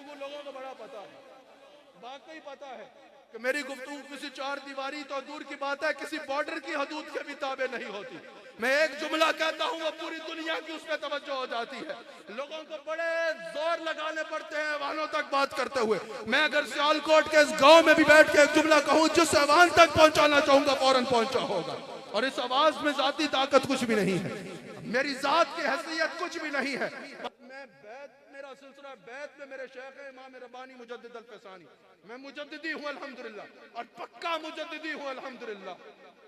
गुफ्तगू लोगों को बड़ा पता है, वाकई पता है कि मेरी गुफ्तगू किसी चार दीवारी तो दूर की बात है, किसी बॉर्डर की हदूद के भी ताबे नहीं होती। मैं एक जुमला कहता हूँ वो पूरी दुनिया की उस पर तवज्जो हो जाती है। लोगों को बड़े जोर लगाने पड़ते हैं वालों तक बात करते हुए। मैं अगर सियालकोट के इस गांव में भी बैठ के एक जुमला कहूँ, जिस अवान तक पहुंचाना चाहूंगा फौरन पहुंचा होगा। और इस आवाज में जाती ताकत कुछ भी नहीं है, मेरी जात की हैसियत कुछ भी नहीं है। मैं बैत, मेरा सिलसिला बैत में मेरे शेख इमाम रब्बानी मुजद्दिद अल-फसानी, मैं मुजद्दिदी हूँ अल्हम्दुलिल्लाह, और पक्का मुजद्दिदी हूँ अल्हम्दुलिल्लाह।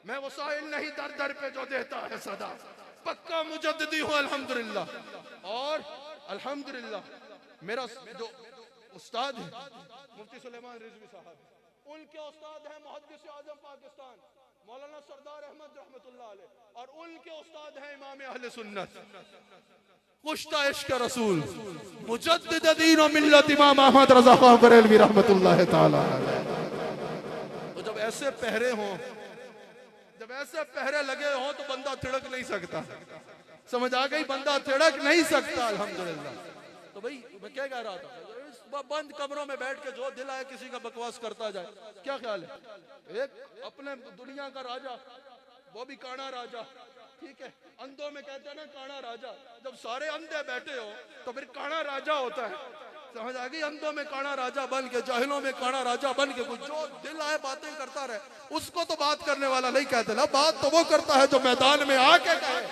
मैं वसाइल नहीं दर दर पे जो देता है सदा, पक्का मुजद्दिदी हूँ अल्हम्दुलिल्लाह। और अल्हम्दुलिल्लाह मेरा जो उस्ताद है मुफ्ती सुलेमान रिजवी साहब, उनके उस्ताद हैं मुहद्दिस आज़म पाकिस्तान मौलाना सरदार अहमद रहमतुल्लाह अलैह, और उनके उस्ताद हैं इमाम अहले सुन्नत कुश्ता इश्क रसूल मुजद्दिद दीन व मिल्लत इमाम अहमद रज़ा खान बरेलवी रहमतुल्लाह ताला। तो जब ऐसे पहरे हों, जब ऐसे पहरे लगे हों तो बंदा थिड़क नहीं सकता, समझ आ गई, बंदा थिड़क नहीं सकता अल्हम्दुलिल्लाह। तो भाई मैं क्या कह रहा था, बंद कमरों में बैठ के जो दिल आए किसी का बकवास करता जाए, क्या ख्याल है? एक अपने दुनिया का राजा, वो भी काना राजा, ठीक है, अंधों में कहते हैं ना काना राजा, जब सारे अंधे बैठे हो तो फिर काना राजा होता है, समझ आ गई? अंधों में काना राजा बन के, जाहिलों में काना राजा बन के कुछ जो दिल आए बातें करता रहे, उसको तो बात करने वाला नहीं कहते ना, बात तो वो करता है जो मैदान में आके कहे।